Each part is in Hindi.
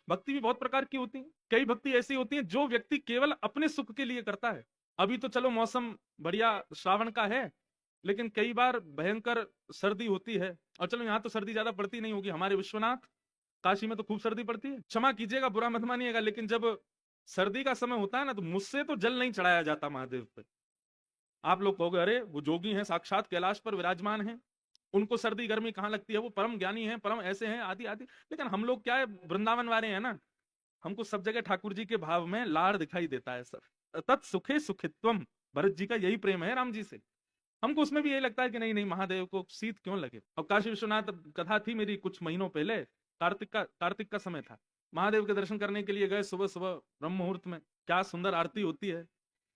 भक्ति भी बहुत प्रकार की होती है। कई भक्ति ऐसी होती है जो व्यक्ति केवल अपने सुख के लिए करता है। अभी तो चलो मौसम बढ़िया श्रावण का है, लेकिन कई बार भयंकर सर्दी होती है। और चलो यहाँ तो सर्दी ज्यादा पड़ती नहीं होगी, हमारे विश्वनाथ काशी में तो खूब सर्दी पड़ती है। क्षमा कीजिएगा, बुरा मत मानिएगा, लेकिन जब सर्दी का समय होता है ना, तो मुझसे तो जल नहीं चढ़ाया जाता महादेव पे। आप लोग कहोगे अरे वो जोगी हैं, साक्षात कैलाश पर विराजमान हैं, उनको सर्दी गर्मी कहाँ लगती है, वो परम ज्ञानी हैं, परम ऐसे हैं, आदि आदि। लेकिन हम लोग क्या है, वृंदावन वाले हैं ना, हमको सब जगह ठाकुर जी के भाव में लाड़ दिखाई देता है सब। तत् सुखे सुखित्वम, भरत जी का यही प्रेम है राम जी से। हमको उसमें भी यही लगता है कि नहीं नहीं, महादेव को शीत क्यों लगे। और काशी विश्वनाथ कथा थी मेरी कुछ महीनों पहले, कार्तिक का समय था। महादेव के दर्शन करने के लिए गए सुबह सुबह ब्रह्म मुहूर्त में। क्या सुंदर आरती होती है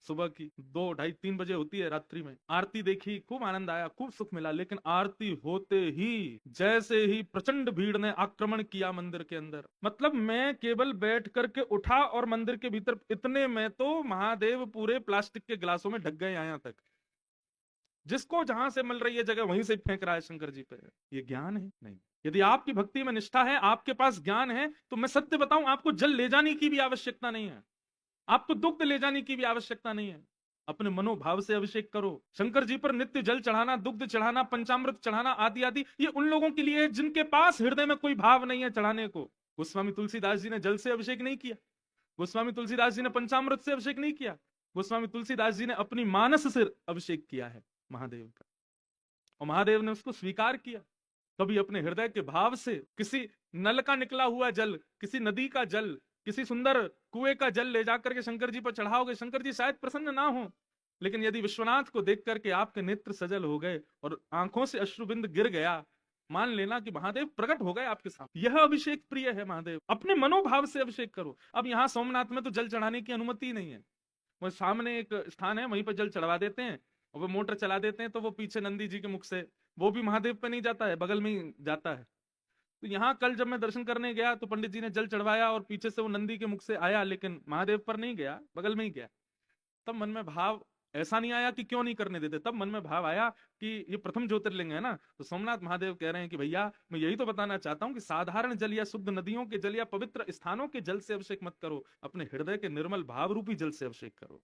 सुबह की, 2, ढाई, 3 बजे होती है रात्रि में। आरती देखी, खूब आनंद आया, खूब सुख मिला। लेकिन आरती होते ही जैसे ही प्रचंड भीड़ ने आक्रमण किया मंदिर के अंदर, मतलब मैं केवल बैठ करके उठा और मंदिर के भीतर, इतने में तो महादेव पूरे प्लास्टिक के गिलासों में ढक गए यहाँ तक। जिसको जहां से मिल रही है जगह वहीं से फेंक रहा है शंकर जी पे। ये ज्ञान है? नहीं। यदि आपकी भक्ति में निष्ठा है, आपके पास ज्ञान है, तो मैं सत्य बताऊं, आपको जल ले जाने की भी आवश्यकता नहीं है, आपको दुग्ध ले जाने की भी आवश्यकता नहीं है। अपने मनोभाव से अभिषेक करो। शंकर जी पर नित्य जल चढ़ाना, दुग्ध चढ़ाना, पंचामृत चढ़ाना, आदि आदि, ये उन लोगों के लिए है जिनके पास हृदय में कोई भाव नहीं है चढ़ाने को। गोस्वामी तुलसीदास जी ने जल से अभिषेक नहीं किया, गोस्वामी तुलसीदास जी ने पंचामृत से अभिषेक नहीं किया, गोस्वामी तुलसीदास जी ने अपनी मानस से अभिषेक किया है महादेव का, और महादेव ने उसको स्वीकार किया। कभी अपने हृदय के भाव से किसी नल का निकला हुआ जल, किसी नदी का जल, किसी सुंदर कुएं का जल ले जाकर के शंकर जी पर चढ़ाओगे, शंकर जी शायद प्रसन्न ना हो, लेकिन यदि विश्वनाथ को देख करके आपके नेत्र सजल हो गए और आंखों से अश्रुबिंद गिर गया, मान लेना कि महादेव प्रकट हो गए आपके सामने। यह अभिषेक प्रिय है महादेव। अपने मनोभाव से अभिषेक करो। अब यहाँ सोमनाथ में तो जल चढ़ाने की अनुमति नहीं है। वो सामने एक स्थान है, वहीं पर जल चढ़वा देते हैं, और वो मोटर चला देते हैं, तो वो पीछे नंदी जी के मुख से, वो भी महादेव पे नहीं जाता है, बगल में ही जाता है। तो यहाँ कल जब मैं दर्शन करने गया तो पंडित जी ने जल चढ़वाया और पीछे से वो नंदी के मुख से आया, लेकिन महादेव पर नहीं गया, बगल में ही गया। तब मन में भाव ऐसा नहीं आया कि क्यों नहीं करने देते, तब मन में भाव आया कि ये प्रथम ज्योतिर्लिंग है ना। तो सोमनाथ महादेव कह रहे हैं कि भैया मैं यही तो बताना चाहता हूँ कि साधारण जल या शुद्ध नदियों के जल या पवित्र स्थानों के जल से अभिषेक मत करो, अपने हृदय के निर्मल भाव रूपी जल से अभिषेक करो।